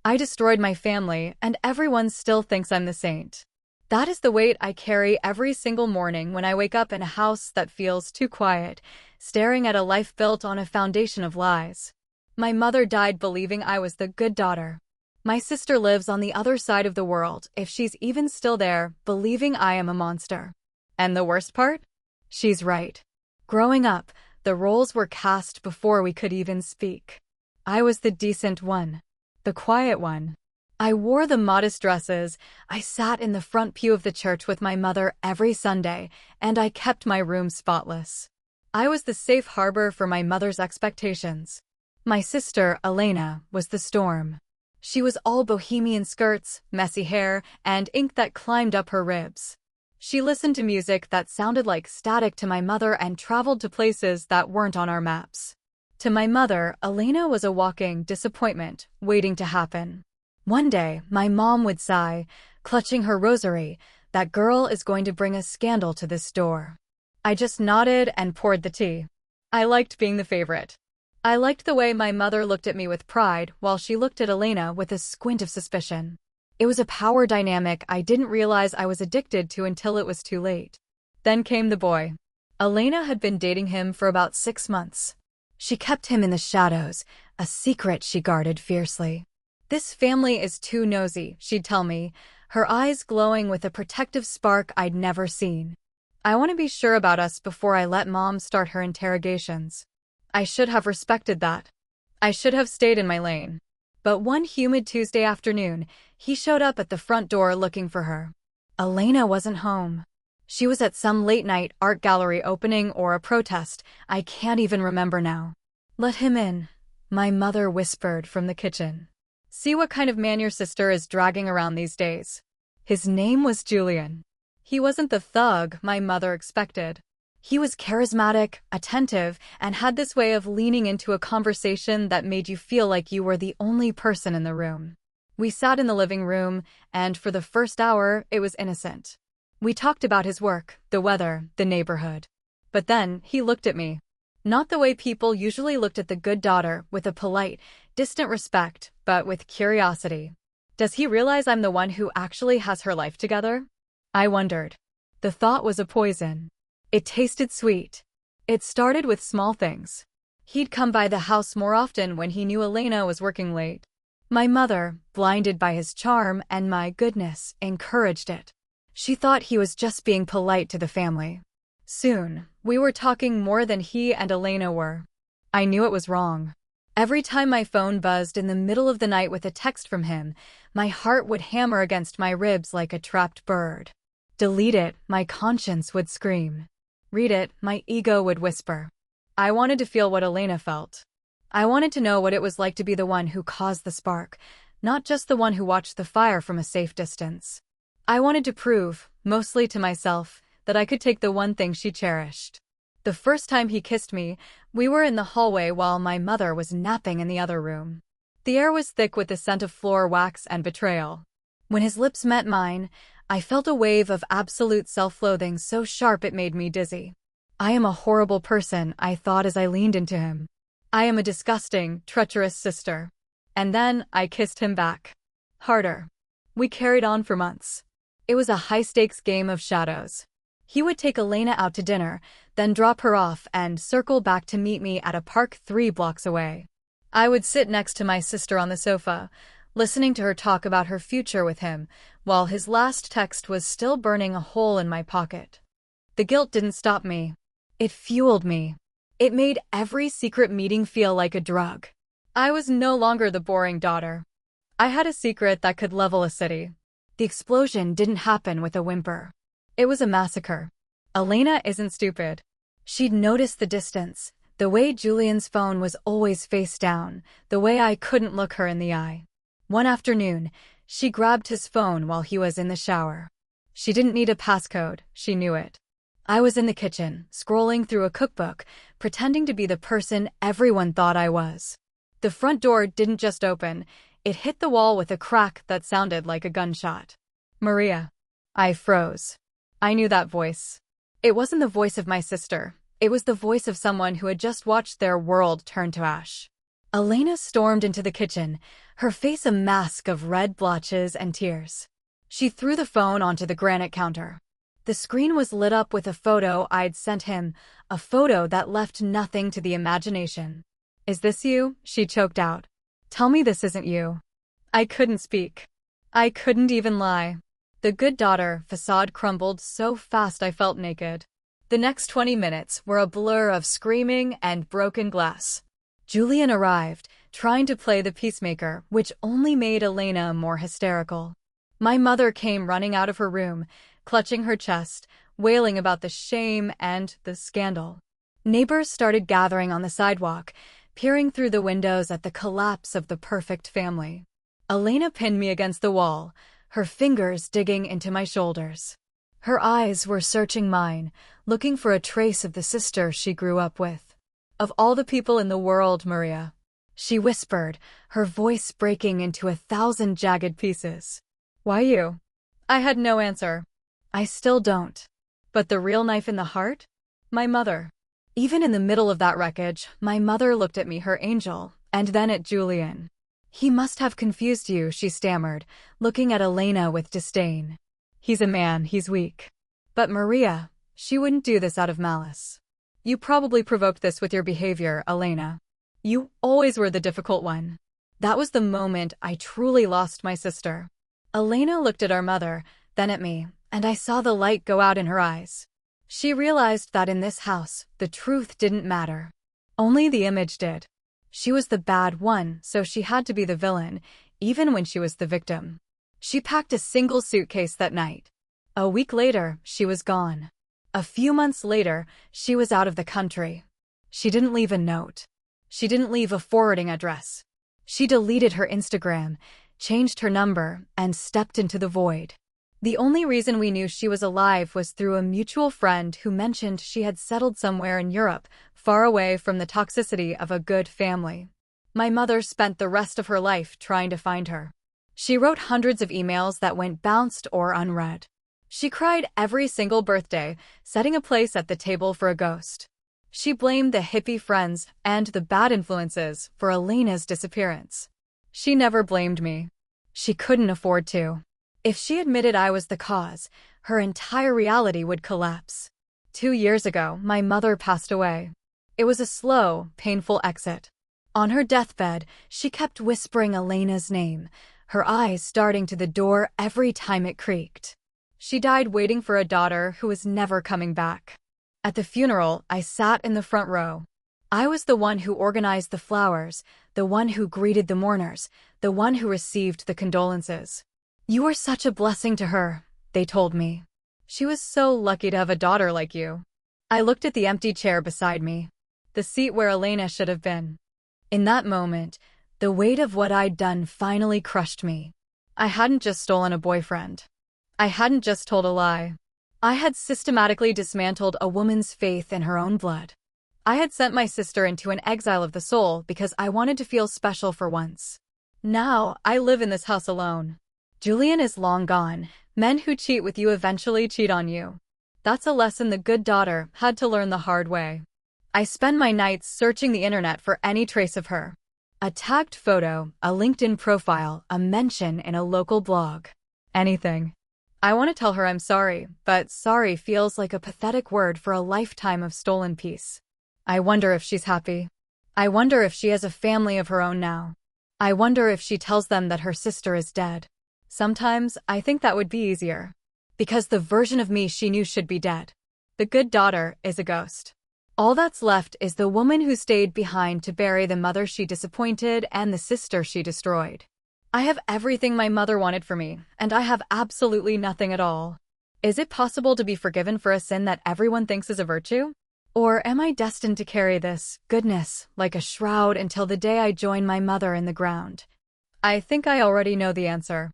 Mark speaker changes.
Speaker 1: I destroyed my family, and everyone still thinks I'm the saint. That is the weight I carry every single morning when I wake up in a house that feels too quiet, staring at a life built on a foundation of lies. My mother died believing I was the good daughter. My sister lives on the other side of the world, if she's even still there, believing I am a monster. And the worst part? She's right. Growing up, the roles were cast before we could even speak. I was the decent one. The quiet one. I wore the modest dresses, I sat in the front pew of the church with my mother every Sunday, and I kept my room spotless. I was the safe harbor for my mother's expectations. My sister, Elena, was the storm. She was all bohemian skirts, messy hair, and ink that climbed up her ribs. She listened to music that sounded like static to my mother and traveled to places that weren't on our maps. To my mother, Elena was a walking disappointment, waiting to happen. One day, my mom would sigh, clutching her rosary, "That girl is going to bring a scandal to this door." I just nodded and poured the tea. I liked being the favorite. I liked the way my mother looked at me with pride while she looked at Elena with a squint of suspicion. It was a power dynamic I didn't realize I was addicted to until it was too late. Then came the boy. Elena had been dating him for about 6 months. She kept him in the shadows, a secret she guarded fiercely. "This family is too nosy," she'd tell me, her eyes glowing with a protective spark I'd never seen. "I want to be sure about us before I let Mom start her interrogations." I should have respected that. I should have stayed in my lane. But one humid Tuesday afternoon, he showed up at the front door looking for her. Elena wasn't home. She was at some late-night art gallery opening or a protest. I can't even remember now. "Let him in," my mother whispered from the kitchen. "See what kind of man your sister is dragging around these days." His name was Julian. He wasn't the thug my mother expected. He was charismatic, attentive, and had this way of leaning into a conversation that made you feel like you were the only person in the room. We sat in the living room, and for the first hour, it was innocent. We talked about his work, the weather, the neighborhood. But then, he looked at me. Not the way people usually looked at the good daughter, with a polite, distant respect, but with curiosity. Does he realize I'm the one who actually has her life together? I wondered. The thought was a poison. It tasted sweet. It started with small things. He'd come by the house more often when he knew Elena was working late. My mother, blinded by his charm and my goodness, encouraged it. She thought he was just being polite to the family. Soon, we were talking more than he and Elena were. I knew it was wrong. Every time my phone buzzed in the middle of the night with a text from him, my heart would hammer against my ribs like a trapped bird. Delete it, my conscience would scream. Read it, my ego would whisper. I wanted to feel what Elena felt. I wanted to know what it was like to be the one who caused the spark, not just the one who watched the fire from a safe distance. I wanted to prove, mostly to myself, that I could take the one thing she cherished. The first time he kissed me, we were in the hallway while my mother was napping in the other room. The air was thick with the scent of floor wax and betrayal. When his lips met mine, I felt a wave of absolute self-loathing so sharp it made me dizzy. I am a horrible person, I thought as I leaned into him. I am a disgusting, treacherous sister. And then I kissed him back. Harder. We carried on for months. It was a high-stakes game of shadows. He would take Elena out to dinner, then drop her off and circle back to meet me at a park 3 blocks away. I would sit next to my sister on the sofa, listening to her talk about her future with him, while his last text was still burning a hole in my pocket. The guilt didn't stop me. It fueled me. It made every secret meeting feel like a drug. I was no longer the boring daughter. I had a secret that could level a city. The explosion didn't happen with a whimper. It was a massacre. Elena isn't stupid. She'd noticed the distance, the way Julian's phone was always face down, the way I couldn't look her in the eye. One afternoon, she grabbed his phone while he was in the shower. She didn't need a passcode, she knew it. I was in the kitchen, scrolling through a cookbook, pretending to be the person everyone thought I was. The front door didn't just open, it hit the wall with a crack that sounded like a gunshot. "Maria." I froze. I knew that voice. It wasn't the voice of my sister. It was the voice of someone who had just watched their world turn to ash. Elena stormed into the kitchen, her face a mask of red blotches and tears. She threw the phone onto the granite counter. The screen was lit up with a photo I'd sent him, a photo that left nothing to the imagination. "Is this you?" she choked out. "Tell me this isn't you." I couldn't speak. I couldn't even lie. The good daughter facade crumbled so fast I felt naked. The next 20 minutes were a blur of screaming and broken glass. Julian arrived, trying to play the peacemaker, which only made Elena more hysterical. My mother came running out of her room, clutching her chest, wailing about the shame and the scandal. Neighbors started gathering on the sidewalk, peering through the windows at the collapse of the perfect family. Elena pinned me against the wall, her fingers digging into my shoulders. Her eyes were searching mine, looking for a trace of the sister she grew up with. "Of all the people in the world, Maria," she whispered, her voice breaking into 1,000 jagged pieces. "Why you?" I had no answer. I still don't. But the real knife in the heart? My mother. Even in the middle of that wreckage, my mother looked at me, her angel, and then at Julian. "He must have confused you," she stammered, looking at Elena with disdain. "He's a man, he's weak. But Maria, she wouldn't do this out of malice. You probably provoked this with your behavior, Elena. You always were the difficult one." That was the moment I truly lost my sister. Elena looked at our mother, then at me, and I saw the light go out in her eyes. She realized that in this house, the truth didn't matter. Only the image did. She was the bad one, so she had to be the villain, even when she was the victim. She packed a single suitcase that night. A week later, she was gone. A few months later, she was out of the country. She didn't leave a note. She didn't leave a forwarding address. She deleted her Instagram, changed her number, and stepped into the void. The only reason we knew she was alive was through a mutual friend who mentioned she had settled somewhere in Europe, far away from the toxicity of a good family. My mother spent the rest of her life trying to find her. She wrote hundreds of emails that went bounced or unread. She cried every single birthday, setting a place at the table for a ghost. She blamed the hippie friends and the bad influences for Elena's disappearance. She never blamed me. She couldn't afford to. If she admitted I was the cause, her entire reality would collapse. 2 years ago, my mother passed away. It was a slow, painful exit. On her deathbed, she kept whispering Elena's name, her eyes darting to the door every time it creaked. She died waiting for a daughter who was never coming back. At the funeral, I sat in the front row. I was the one who organized the flowers, the one who greeted the mourners, the one who received the condolences. "You were such a blessing to her," they told me. "She was so lucky to have a daughter like you." I looked at the empty chair beside me, the seat where Elena should have been. In that moment, the weight of what I'd done finally crushed me. I hadn't just stolen a boyfriend. I hadn't just told a lie. I had systematically dismantled a woman's faith in her own blood. I had sent my sister into an exile of the soul because I wanted to feel special for once. Now, I live in this house alone. Julian is long gone. Men who cheat with you eventually cheat on you. That's a lesson the good daughter had to learn the hard way. I spend my nights searching the internet for any trace of her. A tagged photo, a LinkedIn profile, a mention in a local blog. Anything. I want to tell her I'm sorry, but sorry feels like a pathetic word for a lifetime of stolen peace. I wonder if she's happy. I wonder if she has a family of her own now. I wonder if she tells them that her sister is dead. Sometimes I think that would be easier. Because the version of me she knew should be dead. The good daughter is a ghost. All that's left is the woman who stayed behind to bury the mother she disappointed and the sister she destroyed. I have everything my mother wanted for me, and I have absolutely nothing at all. Is it possible to be forgiven for a sin that everyone thinks is a virtue? Or am I destined to carry this goodness like a shroud until the day I join my mother in the ground? I think I already know the answer.